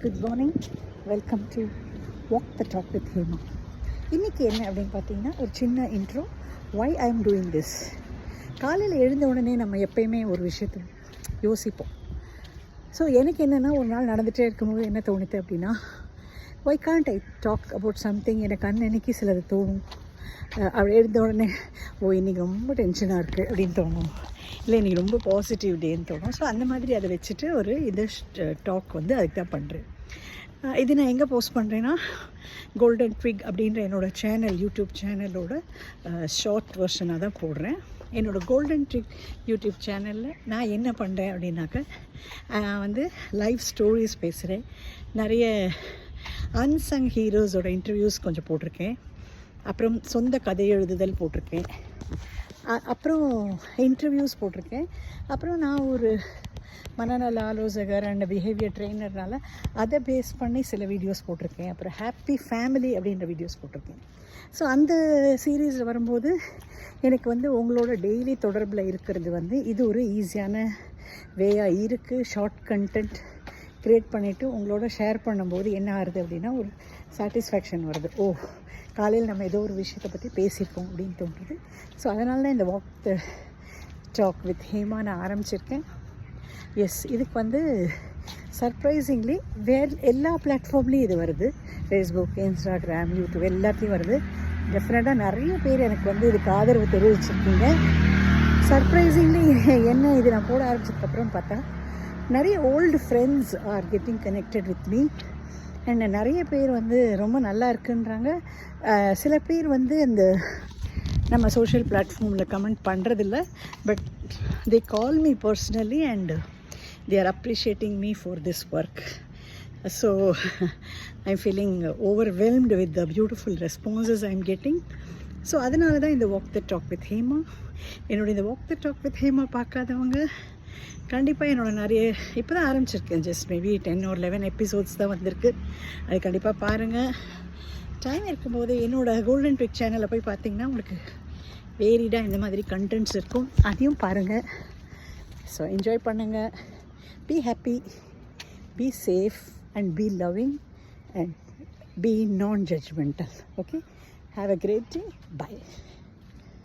Good morning, welcome to walk the talk with Hema. இன்றைக்கி என்ன அப்படின்னு பார்த்தீங்கன்னா, ஒரு சின்ன intro, why I am doing this. காலையில் எழுந்த உடனே நம்ம எப்பயுமே ஒரு விஷயத்தை யோசிப்போம். ஸோ எனக்கு என்னென்னா, ஒரு நாள் நடந்துகிட்டே இருக்கும்போது என்ன தோணுது அப்படின்னா, why can't I talk about something. எனக்கு அன்னைக்கு சிலது தோணும். அப்படி எழுந்த உடனே இன்றைக்கி ரொம்ப டென்ஷனாக இருக்குது அப்படின்னு தோணும், இல்லை இன்றைக்கி ரொம்ப பாசிட்டிவ் டேன்னு தோணும். ஸோ அந்த மாதிரி அதை வச்சுட்டு ஒரு இது டாக் வந்து அதுக்கு தான் பண்ணுறேன். இது நான் எங்கே போஸ்ட் பண்ணுறேன்னா, கோல்டன் ட்விக் அப்படின்ற என்னோடய சேனல், யூடியூப் சேனலோட ஷார்ட் வெர்ஷனாக தான் போடுறேன். என்னோடய கோல்டன் ட்விக் யூடியூப் சேனலில் நான் என்ன பண்ணுறேன் அப்படின்னாக்க, வந்து லைவ் ஸ்டோரிஸ் பேசுகிறேன். நிறைய அன்சங் ஹீரோஸோட இன்டர்வியூஸ் கொஞ்சம் போட்டிருக்கேன். அப்புறம் சொந்த கதை எழுதுதல் போட்டிருக்கேன். அப்புறம் இன்டர்வியூஸ் போட்டிருக்கேன். அப்புறம் நான் ஒரு மனநல ஆலோசகர் அண்ட் பிஹேவியர் ட்ரெயினர்னால அதை பேஸ் பண்ணி சில வீடியோஸ் போட்டிருக்கேன். அப்புறம் ஹாப்பி ஃபேமிலி அப்படின்ற வீடியோஸ் போட்டிருக்கேன். ஸோ அந்த சீரீஸில் வரும்போது எனக்கு வந்து உங்களோட டெய்லி தொடர்பில் இருக்கிறது வந்து இது ஒரு ஈஸியான வேயாக இருக்குது. ஷார்ட் கண்டென்ட் க்ரியேட் பண்ணிவிட்டு உங்களோட ஷேர் பண்ணும்போது என்ன ஆகுது அப்படின்னா, ஒரு சாட்டிஸ்ஃபேக்ஷன் வருது. காலையில் நம்ம ஏதோ ஒரு விஷயத்தை பற்றி பேசியிருக்கோம் அப்படின்னு தோன்றுது. ஸோ அதனால தான் இந்த walk the talk with Hema நான் ஆரம்பிச்சிருக்கேன். இதுக்கு வந்து சர்ப்ரைசிங்லி எல்லா பிளாட்ஃபார்ம்லேயும் இது வருது. ஃபேஸ்புக், இன்ஸ்டாகிராம், யூடியூப் எல்லாத்தையும் வருது. டெஃபினட்டாக நிறைய பேர் எனக்கு வந்து இதுக்கு ஆதரவு தெரிவிச்சிருக்கீங்க. சர்ப்ரைசிங்லி என்ன இது நான் போட ஆரம்பிச்சதுக்கப்புறம் பார்த்தா, நிறைய old friends are getting connected with me. And நிறைய பேர் வந்து ரொம்ப நல்லா இருக்குன்றாங்க. சில பேர் வந்து அந்த நம்ம சோஷியல் பிளாட்ஃபார்மில் கமெண்ட் பண்ணுறதில்ல, but they call me personally and they are appreciating me for this work. So I am feeling overwhelmed with the beautiful responses I am getting. So அதனால தான் இந்த walk the talk with Hema. என்னோடய இந்த walk the talk with Hema பார்க்காதவங்க கண்டிப்பாக என்னோடய நிறைய இப்போ தான் ஆரம்பிச்சிருக்கேன். ஜஸ்ட் மேபி 10 or 11 எபிசோட்ஸ் தான் வந்திருக்கு. அது கண்டிப்பாக பாருங்கள். டைம் இருக்கும்போது என்னோடய கோல்டன் ட்விக் சேனலில் போய் பார்த்தீங்கன்னா உங்களுக்கு வேரிடாக இந்த மாதிரி கண்டென்ட்ஸ் இருக்கும், அதையும் பாருங்கள். ஸோ என்ஜாய் பண்ணுங்கள். Be happy, be safe and be loving and be non judgmental. Okay, have a great day. By.